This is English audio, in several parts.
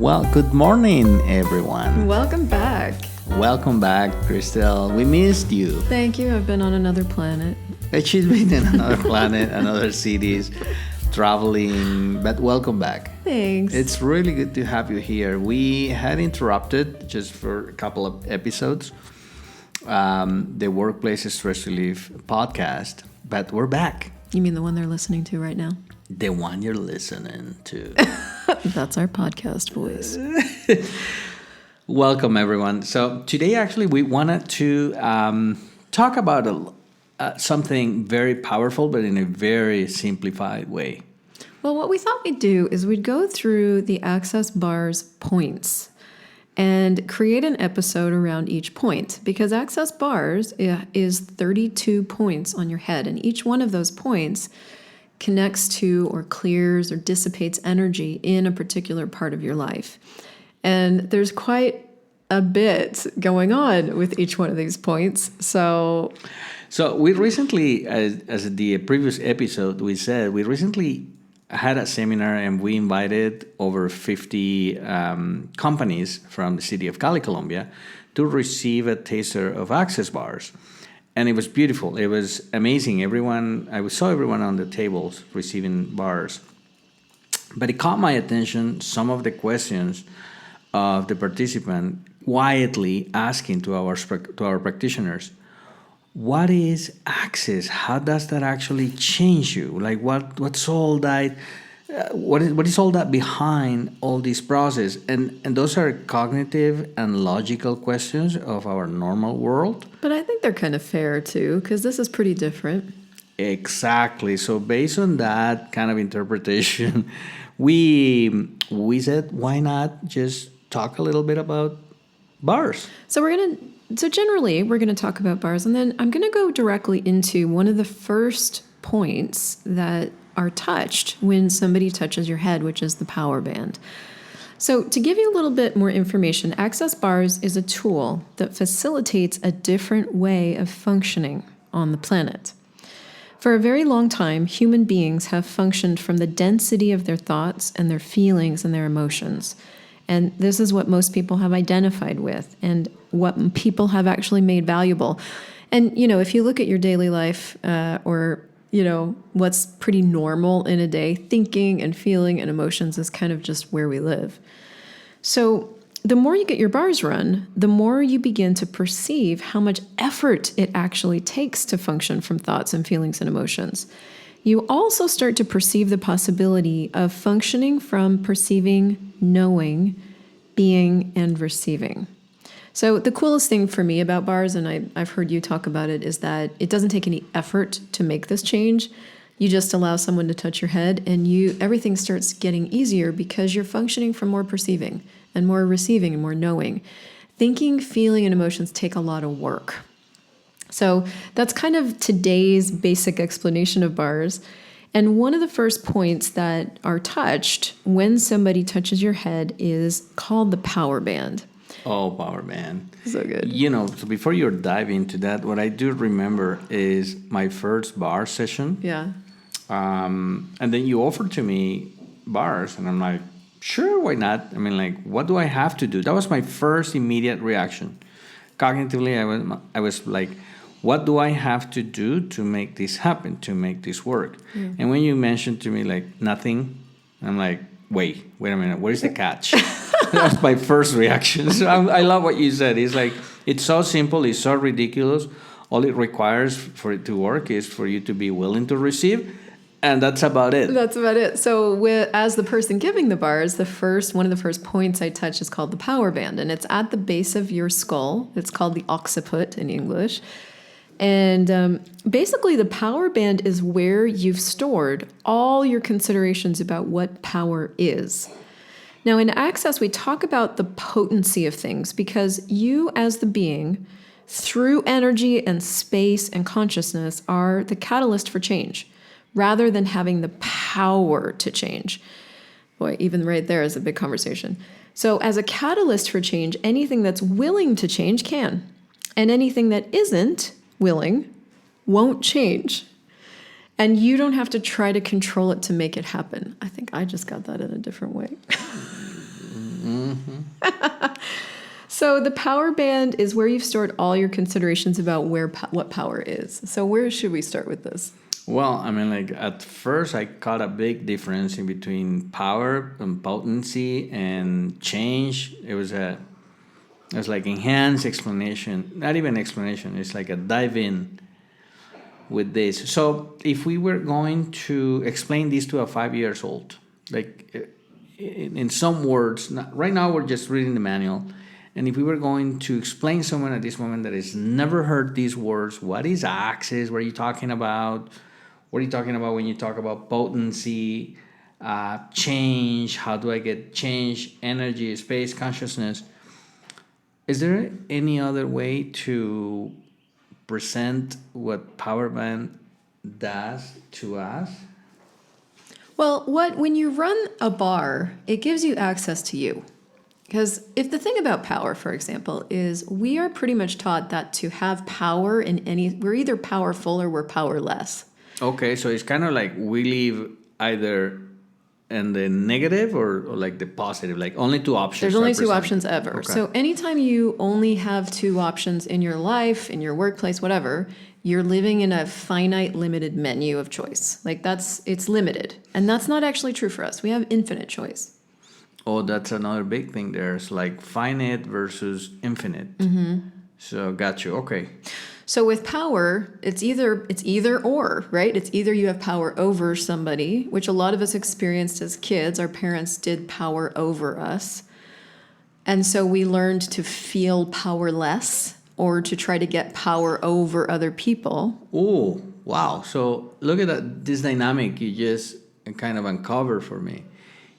Well, good morning, everyone. Welcome back. Welcome back, Crystal. We missed you. Thank you. I've been on another planet. She's been in another planet, another cities, traveling, but welcome back. Thanks. It's really good to have you here. We had interrupted just for a couple of episodes, the Workplace Stress Relief podcast, but we're back. You mean the one they're listening to right now? The one you're listening to. That's our podcast voice. Welcome, everyone. So today, actually, we wanted to talk about something very powerful, but in a very simplified way. Well, what we thought we'd do is we'd go through the Access Bar's points and create an episode around each point, because Access Bars is 32 points on your head, and each one of those points connects to or clears or dissipates energy in a particular part of your life. And there's quite a bit going on with each one of these points. So we recently, as the previous episode we said, we recently had a seminar and we invited over 50 companies from the city of Cali, Colombia, to receive a taster of Access Bars. And it was beautiful. It was amazing. I saw everyone on the tables receiving bars. But it caught my attention, some of the questions of the participant quietly asking to our practitioners, what is access? How does that actually change you? Like what's all that? What is all that behind all this process? And those are cognitive and logical questions of our normal world. But I think they're kind of fair too, because this is pretty different. Exactly. So based on that kind of interpretation, we said, why not just talk a little bit about bars? So generally we're gonna talk about bars, and then I'm gonna go directly into one of the first points that are touched when somebody touches your head, which is the power band. So to give you a little bit more information, Access Bars is a tool that facilitates a different way of functioning on the planet. For a very long time, human beings have functioned from the density of their thoughts and their feelings and their emotions. And this is what most people have identified with and what people have actually made valuable. And, if you look at your daily life or what's pretty normal in a day, thinking and feeling and emotions is kind of just where we live. So the more you get your bars run, the more you begin to perceive how much effort it actually takes to function from thoughts and feelings and emotions. You also start to perceive the possibility of functioning from perceiving, knowing, being, and receiving. So the coolest thing for me about bars, and I've heard you talk about it, is that it doesn't take any effort to make this change. You just allow someone to touch your head and everything starts getting easier because you're functioning from more perceiving and more receiving and more knowing. Thinking, feeling, and emotions take a lot of work. So that's kind of today's basic explanation of bars. And one of the first points that are touched when somebody touches your head is called the power band. Oh, power band. So good. So before you dive into that, what I do remember is my first bar session. Yeah. And then you offered to me bars, and I'm like, sure, why not? I mean, like, what do I have to do? That was my first immediate reaction. Cognitively, I was like, what do I have to do to make this happen, to make this work? Mm. And when you mentioned to me, like, nothing, I'm like, wait a minute, what is the catch? That's my first reaction. So I love what you said. It's like, it's so simple, it's so ridiculous. All it requires for it to work is for you to be willing to receive, and that's about it. That's about it. So as the person giving the bars, one of the first points I touch is called the power band, and it's at the base of your skull. It's called the occiput in English. And basically, the power band is where you've stored all your considerations about what power is. Now, in Access, we talk about the potency of things because you, as the being, through energy and space and consciousness, are the catalyst for change, rather than having the power to change. Boy, even right there is a big conversation. So as a catalyst for change, anything that's willing to change can. And anything that isn't willing won't change. And you don't have to try to control it to make it happen. I think I just got that in a different way. So the power band is where you've stored all your considerations about what power is. So where should we start with this? Well, I mean, like at first, I caught a big difference in between power and potency and change. It was like enhanced explanation, not even explanation. It's like a dive in with this. So if we were going to explain this to a 5 years old, like in some words, right now we're just reading the manual. And if we were going to explain someone at this moment that has never heard these words, what is axis? What are you talking about? What are you talking about when you talk about potency, change? How do I get change, energy, space, consciousness? Is there any other way to present what Power Band does to us? Well, when you run a bar, it gives you access to you. Because if the thing about power, for example, is we are pretty much taught that to have power we're either powerful or we're powerless. Okay, so it's kind of like we live either in the negative or like the positive, like only two options. There's only two presented. options ever. Okay. So anytime you only have two options in your life, in your workplace, whatever, you're living in a finite, limited menu of choice. Like it's limited. And that's not actually true for us. We have infinite choice. Oh, that's another big thing there. It's like finite versus infinite. So got you. Okay. So with power, it's either or, right? It's either you have power over somebody, which a lot of us experienced as kids. Our parents did power over us. And so we learned to feel powerless or to try to get power over other people. Oh, wow. So look at this dynamic you just kind of uncovered for me.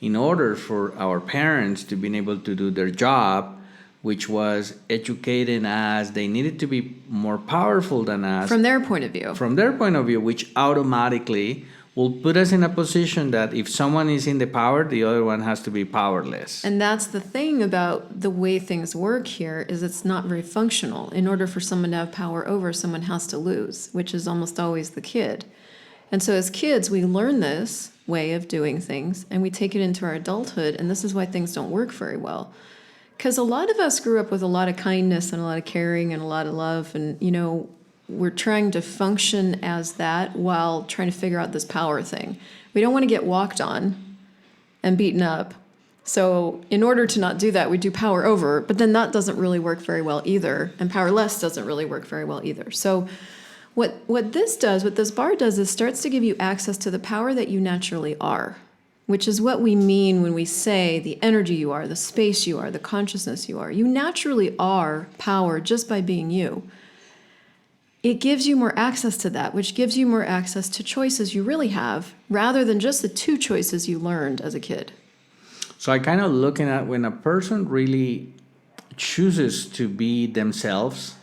In order for our parents to be able to do their job, which was educating us, they needed to be more powerful than us. From their point of view. From their point of view, which automatically will put us in a position that if someone is in the power, the other one has to be powerless. And that's the thing about the way things work here is it's not very functional. In order for someone to have power over, someone has to lose, which is almost always the kid. And so as kids, we learn this way of doing things and we take it into our adulthood, and this is why things don't work very well. Because a lot of us grew up with a lot of kindness and a lot of caring and a lot of love, and, we're trying to function as that while trying to figure out this power thing. We don't want to get walked on and beaten up. So in order to not do that, we do power over, but then that doesn't really work very well either, and powerless doesn't really work very well either. So what this bar does is starts to give you access to the power that you naturally are, which is what we mean when we say the energy you are, the space you are, the consciousness you are. You naturally are power just by being you. It gives you more access to that, which gives you more access to choices you really have, rather than just the two choices you learned as a kid. So I kind of looking at when a person really chooses to be themselves,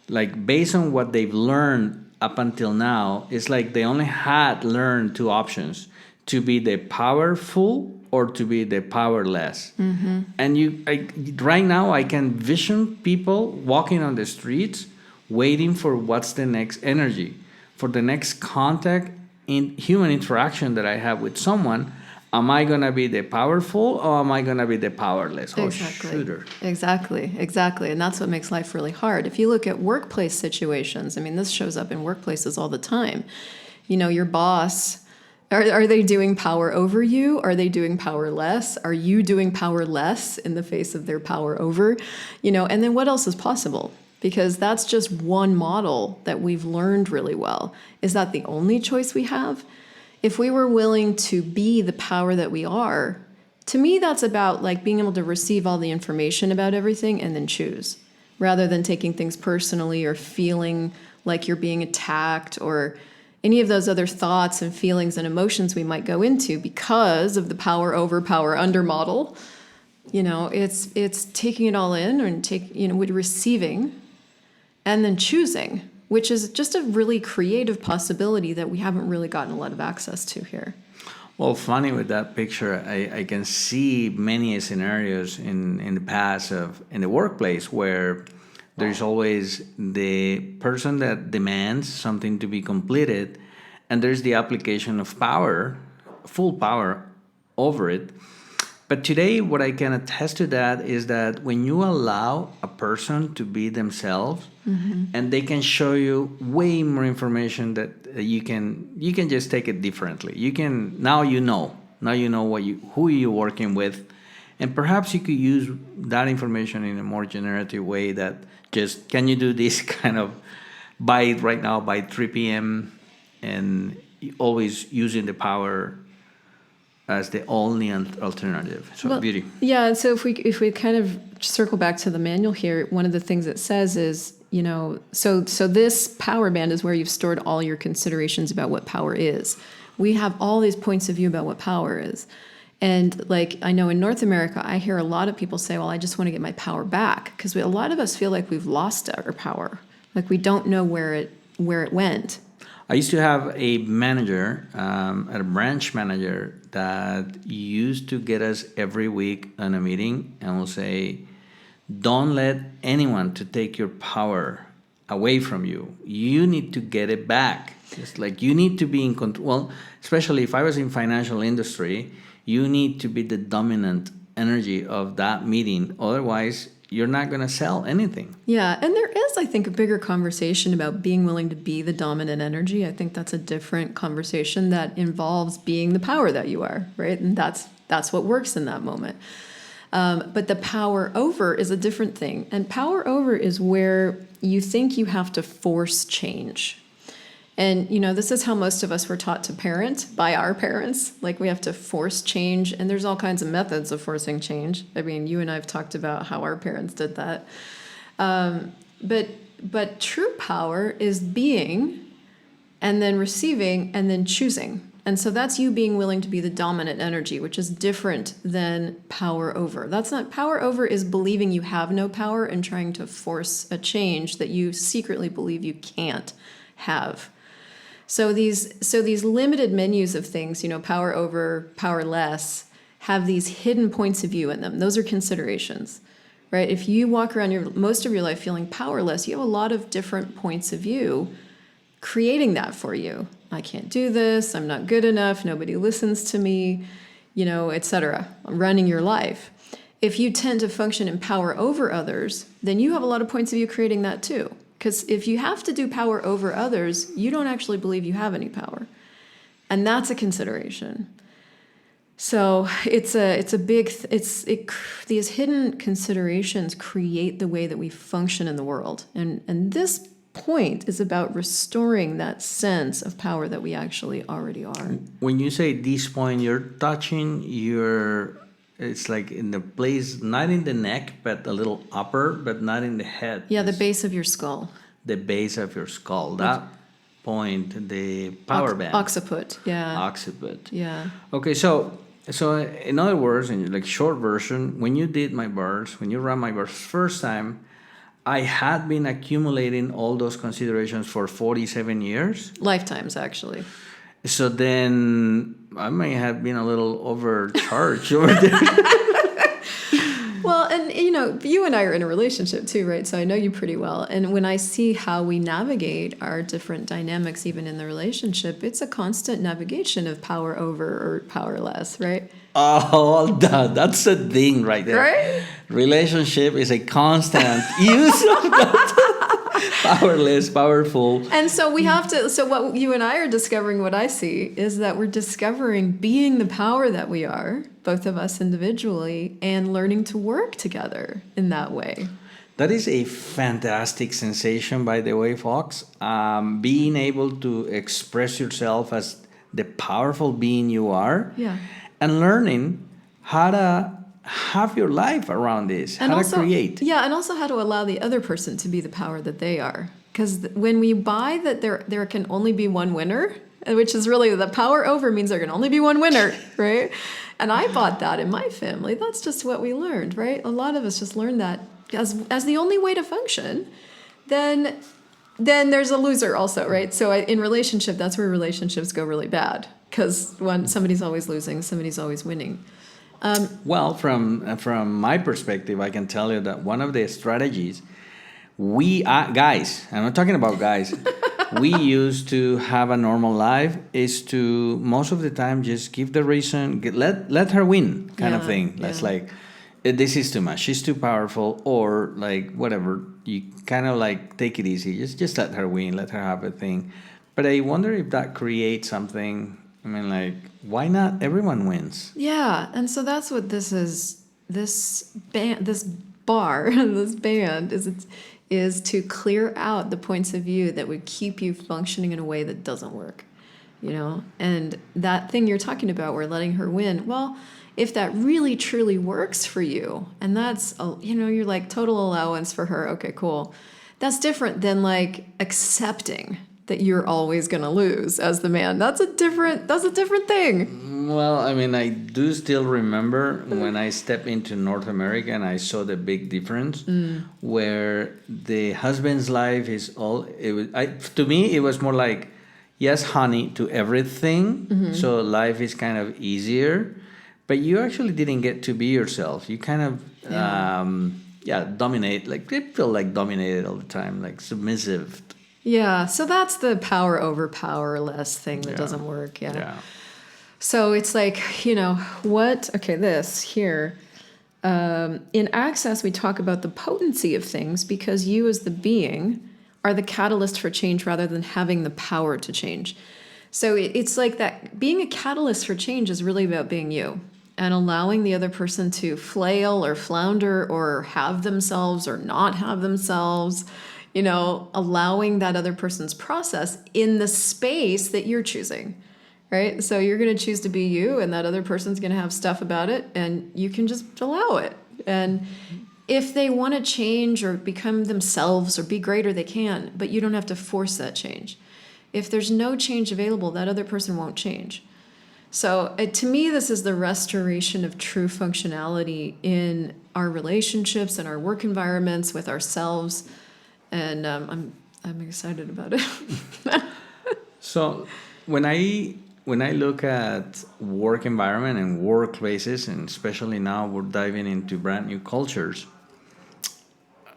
like based on what they've learned up until now, it's like they only had learned two options: to be the powerful or to be the powerless. And right now I can vision people walking on the streets waiting for what's the next energy, for the next contact in human interaction that I have with someone. Am I going to be the powerful or am I going to be the powerless? Oh, shooter. Exactly. And that's what makes life really hard. If you look at workplace situations, I mean, this shows up in workplaces all the time. Your boss, are they doing power over you? Are they doing powerless? Are you doing powerless in the face of their power over? And then what else is possible? Because that's just one model that we've learned really well. Is that the only choice we have? If we were willing to be the power that we are, to me, that's about like being able to receive all the information about everything and then choose, rather than taking things personally or feeling like you're being attacked or any of those other thoughts and feelings and emotions we might go into because of the power over, power under model. It's taking it all in and with receiving and then choosing, which is just a really creative possibility that we haven't really gotten a lot of access to here. Well, funny with that picture, I can see many scenarios in the past in the workplace where there's always the person that demands something to be completed, and there's the application of power, full power over it. But today, what I can attest to that is that when you allow a person to be themselves, and they can show you way more information that you can just take it differently. You can now you know who you're working with, and perhaps you could use that information in a more generative way. That just can you do this kind of buy it right now by 3 p.m. and always using the power as the only alternative. So Well, beauty. Yeah, and so if we kind of circle back to the manual here, one of the things it says is, so this power band is where you've stored all your considerations about what power is. We have all these points of view about what power is. And like I know in North America, I hear a lot of people say, well, I just want to get my power back, because a lot of us feel like we've lost our power. Like we don't know where it went. I used to have a manager, a branch manager, that used to get us every week on a meeting and will say, don't let anyone to take your power away from you. You need to get it back. It's like you need to be in control. Well, especially if I was in financial industry, you need to be the dominant energy of that meeting. Otherwise, you're not going to sell anything. Yeah, and there is, I think, a bigger conversation about being willing to be the dominant energy. I think that's a different conversation that involves being the power that you are, right? And that's what works in that moment. But the power over is a different thing. And power over is where you think you have to force change. And, this is how most of us were taught to parent by our parents. Like we have to force change. And there's all kinds of methods of forcing change. I mean, you and I have talked about how our parents did that. But true power is being and then receiving and then choosing. And so that's you being willing to be the dominant energy, which is different than power over. That's not power over is believing you have no power and trying to force a change that you secretly believe you can't have. So these limited menus of things, power over, power less, have these hidden points of view in them. Those are considerations, right? If you walk around most of your life feeling powerless, you have a lot of different points of view creating that for you. I can't do this. I'm not good enough. Nobody listens to me, etc. Running your life. If you tend to function in power over others, then you have a lot of points of view creating that too. Because if you have to do power over others, you don't actually believe you have any power. And that's a consideration. So these hidden considerations create the way that we function in the world. And this point is about restoring that sense of power that we actually already are. When you say this point, you're touching it's like in the place, not in the neck, but a little upper, but not in the head. Yeah, the base of your skull. The base of your skull. That point, the power band. Occiput, yeah. Occiput. Yeah. Okay, so in other words, in like short version, when you ran my bars first time, I had been accumulating all those considerations for 47 years. Lifetimes, actually. So then I may have been a little overcharged over there. Well, and you and I are in a relationship too, right? So I know you pretty well. And when I see how we navigate our different dynamics, even in the relationship, it's a constant navigation of power over or powerless, right? Oh, that's a thing right there. Right? Relationship is a constant use of that. Powerless, powerful. And so we have to, so what you and I are discovering, what I see, is that we're discovering being the power that we are, both of us individually, and learning to work together in that way. That is a fantastic sensation, by the way, Fox. Being able to express yourself as the powerful being you are. Yeah. And learning how to have your life around this, and how also, to create. Yeah, and also how to allow the other person to be the power that they are. Because when we buy that there can only be one winner, which is really the power over means there can only be one winner, right? And I bought that in my family. That's just what we learned, right? A lot of us just learned that as the only way to function. Then there's a loser also, right? So in relationship, that's where relationships go really bad. Because somebody's always losing, somebody's always winning. Well, from my perspective, I can tell you that one of the strategies guys, I'm not talking about guys, we used to have a normal life is to most of the time just give the reason, let her win kind of thing. That's like, this is too much. She's too powerful, or like whatever. You kind of like take it easy. Just let her win. Let her have a thing. But I wonder if that creates something. I mean, like, why not everyone wins? Yeah, and so that's what this is. This bar, this band is to clear out the points of view that would keep you functioning in a way that doesn't work, you know. And that thing you're talking about, where letting her win. Well, if that really truly works for you, and that's you're like total allowance for her. Okay, cool. That's different than like accepting that you're always going to lose as the man. That's a different thing. Well, I mean, I do still remember when I stepped into North America and I saw the big difference where the husband's life is to me, it was more like, yes, honey, to everything. So life is kind of easier, but you actually didn't get to be yourself. You kind of, dominate, like they feel like dominated all the time, like submissive. Yeah, so that's the power over powerless thing that doesn't work. Yeah. So it's like, this here. In Access, we talk about the potency of things because you as the being are the catalyst for change rather than having the power to change. So it's like that being a catalyst for change is really about being you and allowing the other person to flail or flounder or have themselves or not have themselves. Allowing that other person's process in the space that you're choosing, right? So you're going to choose to be you, and that other person's going to have stuff about it, and you can just allow it. And if they want to change or become themselves or be greater, they can, but you don't have to force that change. If there's no change available, that other person won't change. So to me, this is the restoration of true functionality in our relationships and our work environments with ourselves. And I'm excited about it. So when I look at work environment and workplaces, and especially now we're diving into brand new cultures,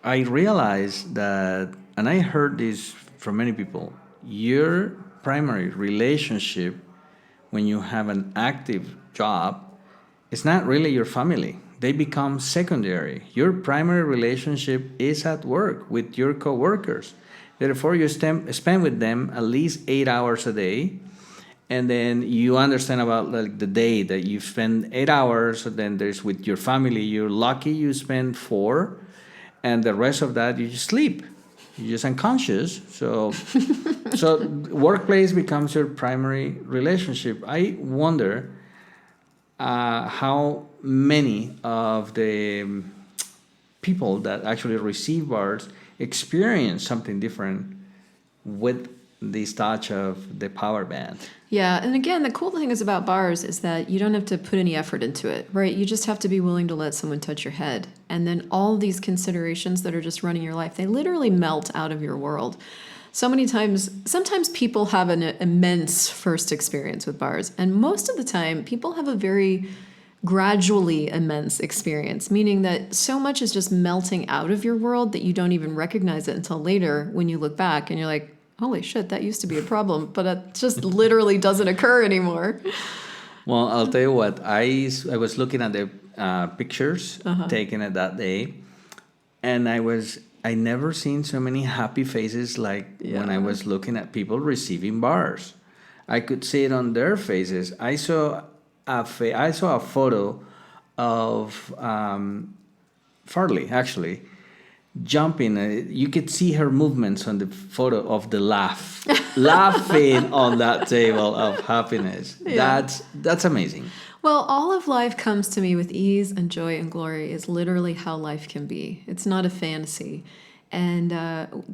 I realize that, and I heard this from many people, your primary relationship when you have an active job is not really your family. They become secondary. Your primary relationship is at work with your coworkers. Therefore, you spend with them at least 8 hours a day, and then you understand about like the day that you spend 8 hours. So then there's with your family. You're lucky you spend 4, and the rest of that you just sleep. You're just unconscious. So workplace becomes your primary relationship. I wonder how many of the people that actually receive bars experience something different with this touch of the power band. Yeah, and again, the cool thing is about bars is that you don't have to put any effort into it, right? You just have to be willing to let someone touch your head. And then all these considerations that are just running your life, they literally melt out of your world. Sometimes people have an immense first experience with bars, and most of the time people have a very gradually immense experience, meaning that so much is just melting out of your world that you don't even recognize it until later when you look back and you're like, holy shit, that used to be a problem, but it just literally doesn't occur anymore. Well, I'll tell you what, I was looking at the pictures taken at that day, and I never seen so many happy faces like when I was looking at people receiving bars. I could see it on their faces. I saw a photo of Farley, actually, jumping. You could see her movements on the photo of the laughing on that table of happiness. Yeah. That's amazing. Well, all of life comes to me with ease and joy and glory is literally how life can be. It's not a fantasy. And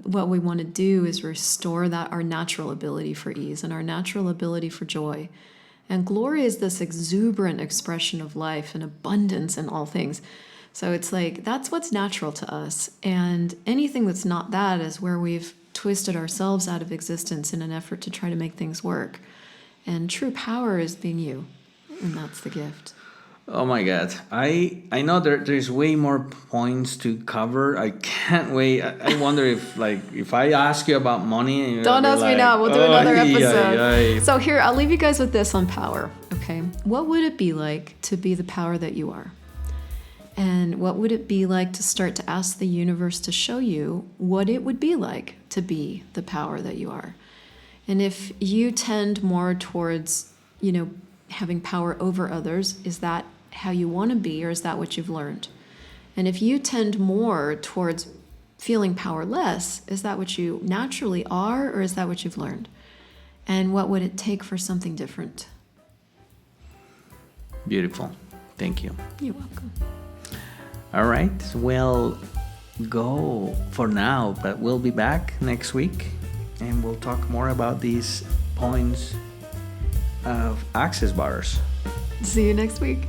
what we want to do is restore our natural ability for ease and our natural ability for joy. And glory is this exuberant expression of life and abundance in all things. So it's like, that's what's natural to us. And anything that's not that is where we've twisted ourselves out of existence in an effort to try to make things work. And true power is being you. And that's the gift. Oh my God. I know there's way more points to cover. I can't wait. I wonder if I ask you about money and you're Don't gonna be ask me now. We'll do another "Ay, episode. ay, ay." So here, I'll leave you guys with this on power. Okay. What would it be like to be the power that you are? And what would it be like to start to ask the universe to show you what it would be like to be the power that you are? And if you tend more towards, having power over others, is that how you want to be, or is that what you've learned? And if you tend more towards feeling powerless, is that what you naturally are, or is that what you've learned? And what would it take for something different? Beautiful. Thank you. You're welcome. All right. Well, go for now, but we'll be back next week and we'll talk more about these points of access bars. See you next week.